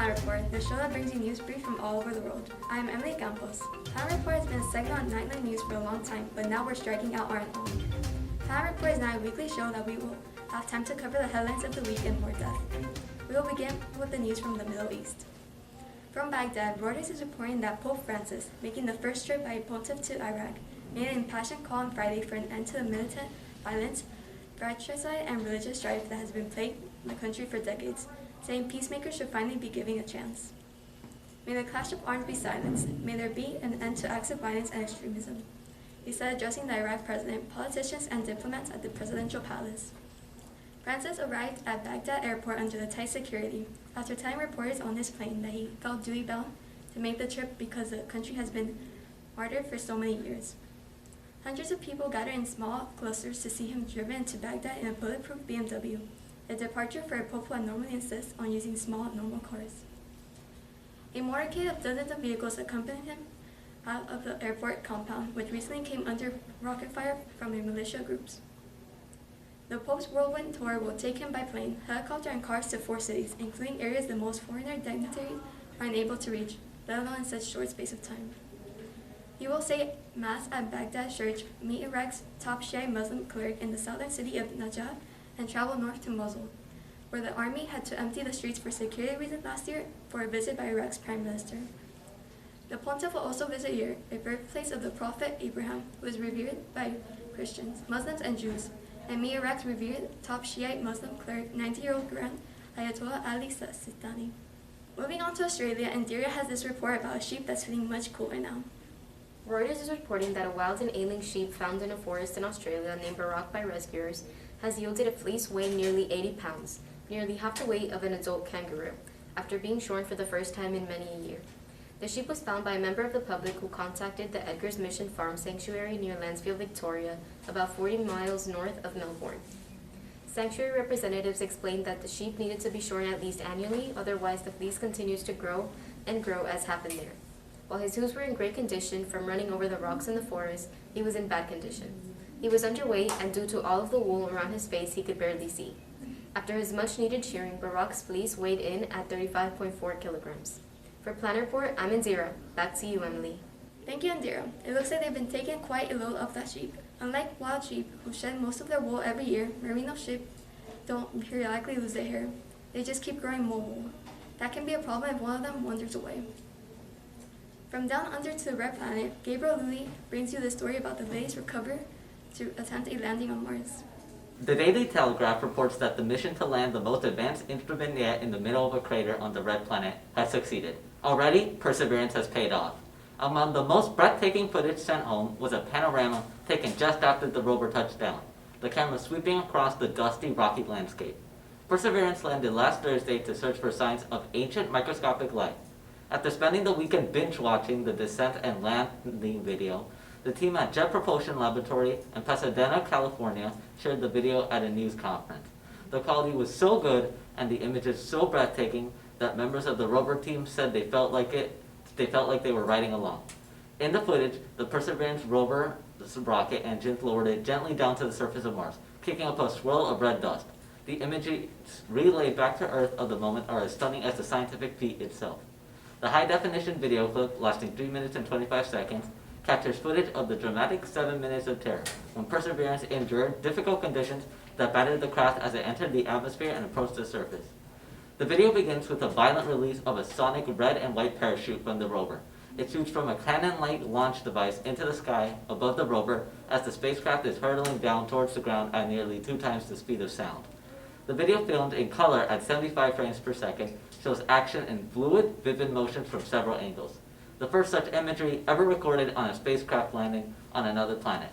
Planet Report, the show that brings you news brief from all over the world. I am Emily Campos. Planet Report has been a segment on Knightline News for a long time, but now we're striking out our own. Planet Report is now a weekly show that we will have time to cover the headlines of the week in more depth. We will begin with the news from the Middle East. From Baghdad, Reuters is reporting that Pope Francis, making the first trip by a pontiff to Iraq, made an impassioned call on Friday for an end to the militant violence, fratricide, and religious strife that has been plaguing the country for decades, saying peacemakers should finally be given a chance. May the clash of arms be silenced. May there be an end to acts of violence and extremism, he said, addressing the Iraq president, politicians, and diplomats at the presidential palace. Francis arrived at Baghdad airport under the tight security, after telling reporters on his plane that he felt duty-bound to make the trip because the country has been martyred for so many years. Hundreds of people gathered in small clusters to see him driven into Baghdad in a bulletproof BMW, a departure for a pope who normally insists on using small, normal cars. A motorcade of dozens of vehicles accompanied him out of the airport compound, which recently came under rocket fire from a militia groups. The Pope's whirlwind tour will take him by plane, helicopter, and cars to 4 cities, including areas the most foreigner dignitaries are unable to reach, let alone in such short space of time. He will say Mass at Baghdad Church, meet Iraq's top Shia Muslim cleric in the southern city of Najaf, and travel north to Mosul, where the army had to empty the streets for security reasons last year for a visit by Iraq's prime minister. The pontiff will also visit here, a birthplace of the prophet Abraham, who is revered by Christians, Muslims, and Jews, and meet Iraq's revered top Shiite Muslim cleric, 90-year-old Grand Ayatollah Ali Sistani. Moving on to Australia, Indira has this report about a sheep that's feeling much cooler now. Reuters is reporting that a wild and ailing sheep found in a forest in Australia named Barak by rescuers has yielded a fleece weighing nearly 80 pounds, nearly half the weight of an adult kangaroo, after being shorn for the first time in many a year. The sheep was found by a member of the public who contacted the Edgar's Mission Farm Sanctuary near Landsfield, Victoria, about 40 miles north of Melbourne. Sanctuary representatives explained that the sheep needed to be shorn at least annually, otherwise the fleece continues to grow and grow as happened there. While his hooves were in great condition from running over the rocks in the forest, he was in bad condition. He was underweight, and due to all of the wool around his face, he could barely see. After his much-needed shearing, Barak's fleece weighed in at 35.4 kilograms. For Planet Report, I'm Indira. Back to you, Emily. Thank you, Indira. It looks like they've been taking quite a load of that sheep. Unlike wild sheep, who shed most of their wool every year, merino sheep don't periodically lose their hair. They just keep growing more wool. That can be a problem if one of them wanders away. From down under to the red planet, Gabriel Lully brings you the story about the latest recovery to attempt a landing on Mars. The Daily Telegraph reports that the mission to land the most advanced instrument yet in the middle of a crater on the red planet has succeeded. Already, Perseverance has paid off. Among the most breathtaking footage sent home was a panorama taken just after the rover touched down, the camera sweeping across the dusty, rocky landscape. Perseverance landed last Thursday to search for signs of ancient microscopic life. After spending the weekend binge-watching the descent and landing video, the team at Jet Propulsion Laboratory in Pasadena, California, shared the video at a news conference. The quality was so good and the images so breathtaking that members of the rover team said they felt like they were riding along. In the footage, the Perseverance rover rocket engines lowered it gently down to the surface of Mars, kicking up a swirl of red dust. The images relayed back to Earth of the moment are as stunning as the scientific feat itself. The high-definition video clip, lasting 3 minutes and 25 seconds, captures footage of the dramatic 7 minutes of terror, when Perseverance endured difficult conditions that battered the craft as it entered the atmosphere and approached the surface. The video begins with a violent release of a sonic red and white parachute from the rover. It shoots from a cannon-like launch device into the sky above the rover as the spacecraft is hurtling down towards the ground at nearly 2 times the speed of sound. The video, filmed in color at 75 frames per second, shows action in fluid, vivid motions from several angles. The first such imagery ever recorded on a spacecraft landing on another planet,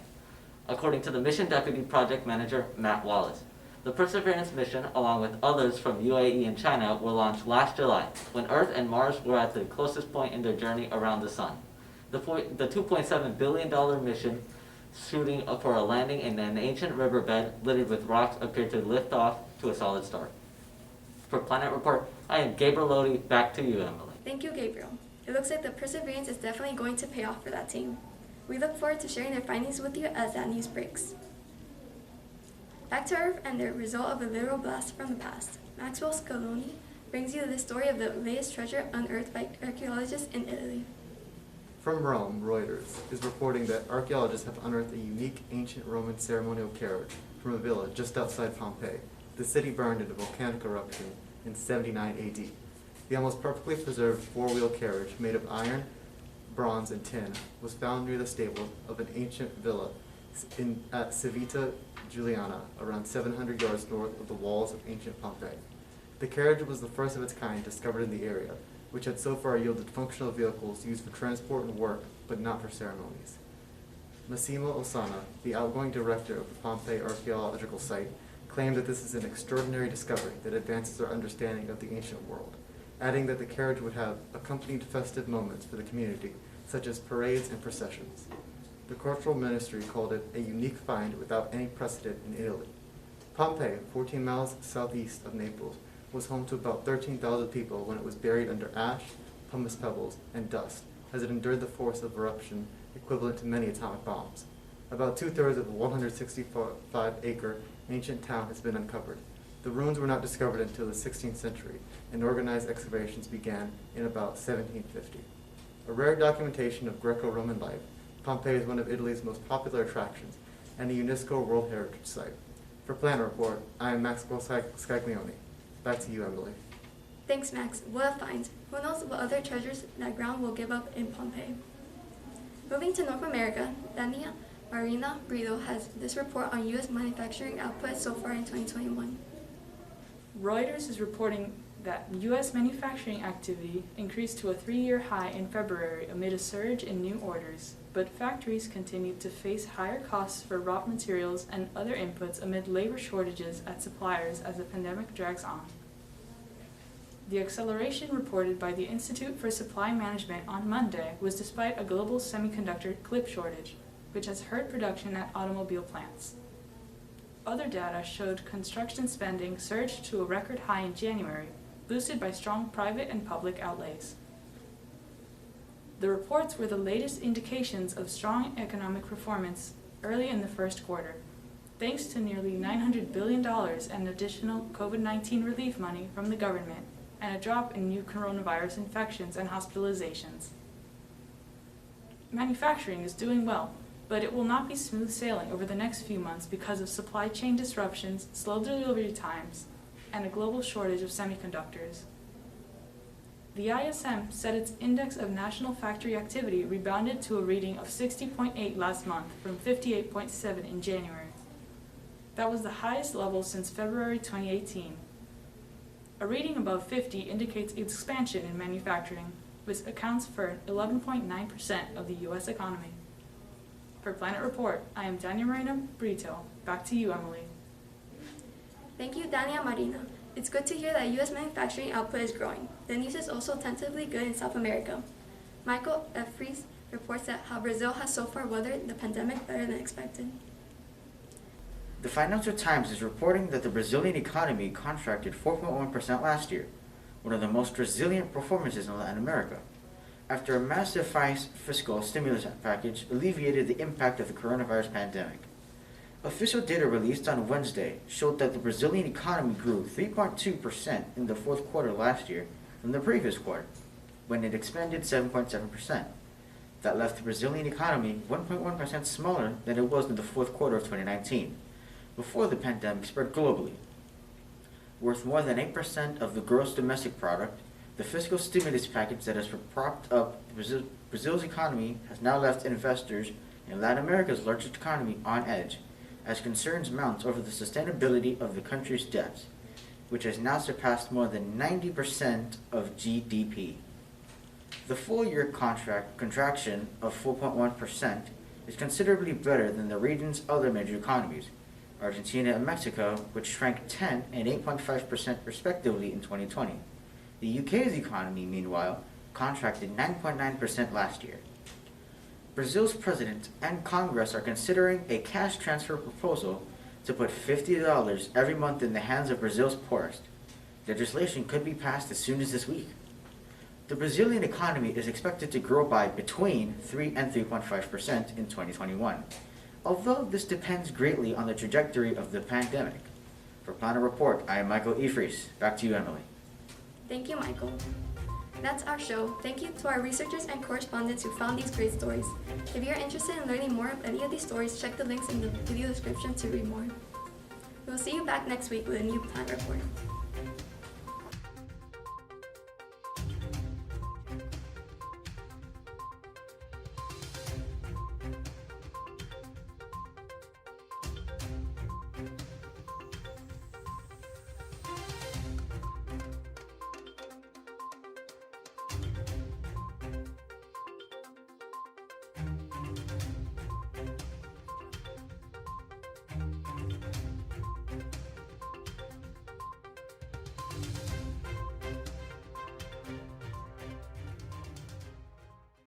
according to the mission deputy project manager, Matt Wallace. The Perseverance mission, along with others from UAE and China, were launched last July, when Earth and Mars were at the closest point in their journey around the Sun. The $2.7 billion mission, shooting for a landing in an ancient riverbed littered with rocks, appeared to lift off to a solid start. For Planet Report, I am Gabriel Lodi. Back to you, Emily. Thank you, Gabriel. It looks like the Perseverance is definitely going to pay off for that team. We look forward to sharing their findings with you as that news breaks. Back to Earth and the result of a literal blast from the past. Maxwell Scaloni brings you the story of the latest treasure unearthed by archaeologists in Italy. From Rome, Reuters is reporting that archaeologists have unearthed a unique ancient Roman ceremonial carriage from a villa just outside Pompeii. The city burned in a volcanic eruption in 79 AD. The almost perfectly preserved four-wheel carriage made of iron, bronze, and tin was found near the stable of an ancient villa at Civita Juliana, around 700 yards north of the walls of ancient Pompeii. The carriage was the first of its kind discovered in the area, which had so far yielded functional vehicles used for transport and work, but not for ceremonies. Massimo Osana, the outgoing director of the Pompeii Archeological Site, claimed that this is an extraordinary discovery that advances our understanding of the ancient world, adding that the carriage would have accompanied festive moments for the community, such as parades and processions. The cultural ministry called it a unique find without any precedent in Italy. Pompeii, 14 miles southeast of Naples, was home to about 13,000 people when it was buried under ash, pumice pebbles, and dust, as it endured the force of eruption equivalent to many atomic bombs. About two-thirds of the 165-acre ancient town has been uncovered. The ruins were not discovered until the 16th century, and organized excavations began in about 1750. A rare documentation of Greco-Roman life, Pompeii is one of Italy's most popular attractions and a UNESCO World Heritage Site. For Planet Report, I am Maxwell Scaglione. Back to you, Emily. Thanks, Max. What a find. Who knows what other treasures that ground will give up in Pompeii. Moving to North America, Dania Marina Brito has this report on U.S. manufacturing output so far in 2021. Reuters is reporting that U.S. manufacturing activity increased to a three-year high in February amid a surge in new orders, but factories continued to face higher costs for raw materials and other inputs amid labor shortages at suppliers as the pandemic drags on. The acceleration reported by the Institute for Supply Management on Monday was despite a global semiconductor chip shortage, which has hurt production at automobile plants. Other data showed construction spending surged to a record high in January, boosted by strong private and public outlays. The reports were the latest indications of strong economic performance early in the first quarter, thanks to nearly $900 billion and additional COVID-19 relief money from the government and a drop in new coronavirus infections and hospitalizations. Manufacturing is doing well, but it will not be smooth sailing over the next few months because of supply chain disruptions, slow delivery times, and a global shortage of semiconductors. The ISM said its index of national factory activity rebounded to a reading of 60.8 last month from 58.7 in January. That was the highest level since February 2018. A reading above 50 indicates expansion in manufacturing, which accounts for 11.9% of the U.S. economy. For Planet Report, I am Dania Marina Brito. Back to you, Emily. Thank you, Dania Marina. It's good to hear that U.S. manufacturing output is growing. The news is also tentatively good in South America. Michael F. Fries reports that how Brazil has so far weathered the pandemic better than expected. The Financial Times is reporting that the Brazilian economy contracted 4.1% last year, one of the most resilient performances in Latin America, after a massive fiscal stimulus package alleviated the impact of the coronavirus pandemic. Official data released on Wednesday showed that the Brazilian economy grew 3.2% in the fourth quarter last year from the previous quarter, when it expanded 7.7%. That left the Brazilian economy 1.1% smaller than it was in the fourth quarter of 2019, before the pandemic spread globally. Worth more than 8% of the gross domestic product, the fiscal stimulus package that has propped up Brazil's economy has now left investors in Latin America's largest economy on edge, as concerns mount over the sustainability of the country's debt, which has now surpassed more than 90% of GDP. The full-year contraction of 4.1% is considerably better than the region's other major economies, Argentina and Mexico, which shrank 10 and 8.5% respectively in 2020. The UK's economy, meanwhile, contracted 9.9% last year. Brazil's president and Congress are considering a cash transfer proposal to put $50 every month in the hands of Brazil's poorest. Legislation could be passed as soon as this week. The Brazilian economy is expected to grow by between 3 and 3.5% in 2021, although this depends greatly on the trajectory of the pandemic. For Planet Report, I am Michael E. Fries. Back to you, Emily. Thank you, Michael. That's our show. Thank you to our researchers and correspondents who found these great stories. If you're interested in learning more of any of these stories, check the links in the video description to read more. We'll see you back next week with a new plant report.